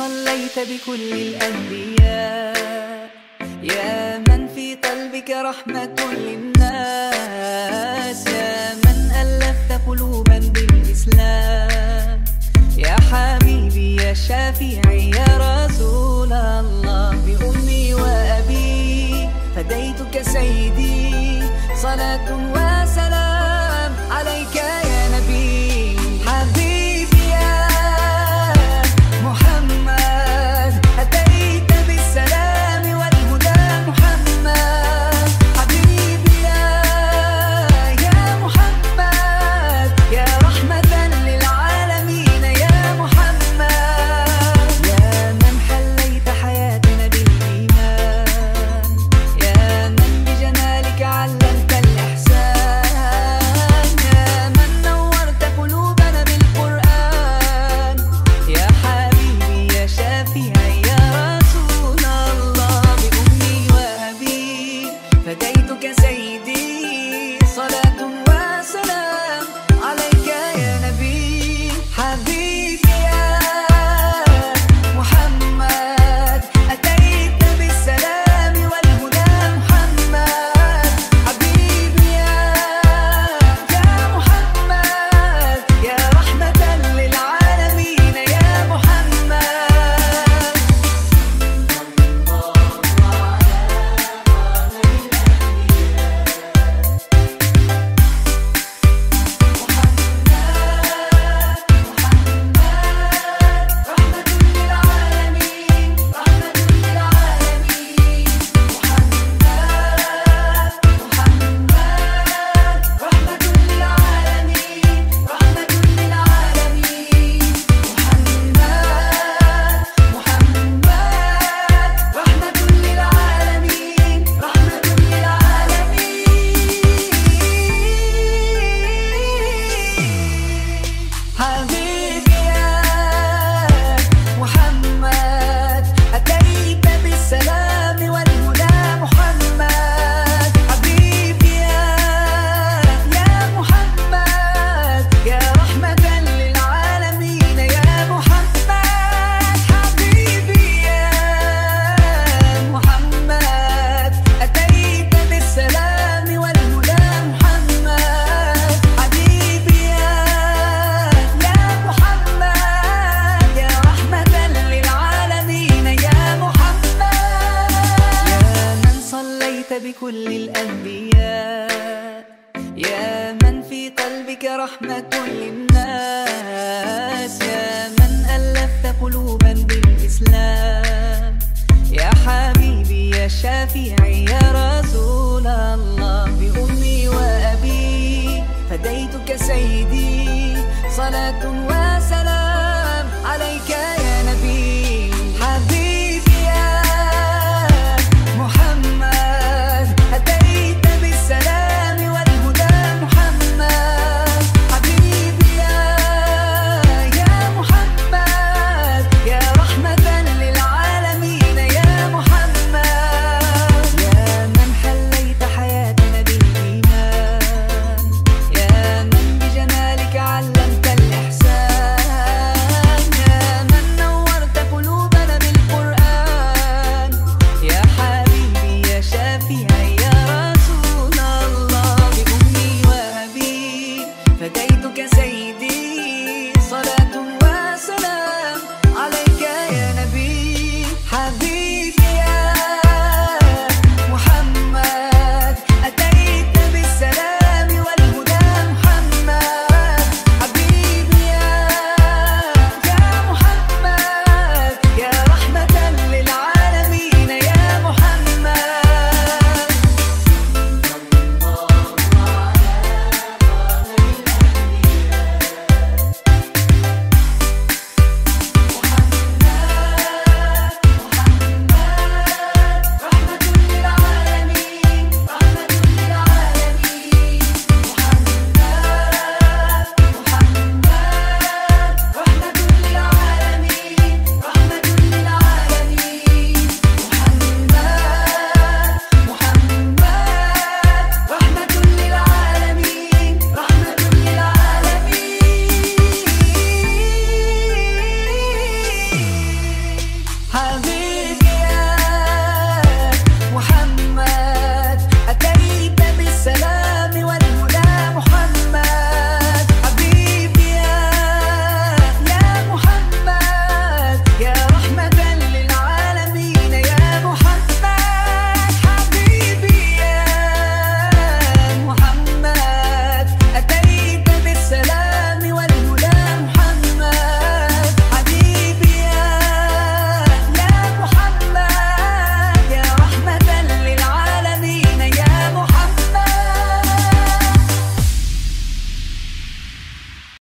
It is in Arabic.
صليت بكل الأنبياء، يا من في قلبك رحمة للناس، يا من ألفت قلوبا بالإسلام، يا حبيبي يا شافعي يا رسول الله. بأمي وأبي فديتك سيدي، صلاة وسلام عليك يا نبي. حبيبي يا محمد أتيت بالسلام والهدى محمد، حبيبي يا محمد يا رحمة للعالمين يا محمد، يا من حليت حياتنا بالإيمان، يا من بجمالك علمت الإحسان، يا من نورت قلوبنا بالقرآن، يا حبيبي يا شافعي يا رسول الله. بأمي وأبي فديتك سيدي، صلاة وسلام عليك يا نبي. حبيبي يا محمد أتيت بالسلام والهدى محمد، حبيبي يا محمد يا رحمة للعالمين يا محمد. حبيبي يا محمد أتيت بالسلام والهدى محمد، حبيبي يا محمد يا رحمة للعالمين يا محمد، حبيبي يا محمد أتيت بالسلام والهدى محمد، حبيبي يا محمد يا رحمة للعالمين يا محمد، يا من صليت بكل الأنبياء، يا من في قلبك رحمة للناس، يا من ألفت قلوبا بالإسلام، يا حبيبي يا شافعي يا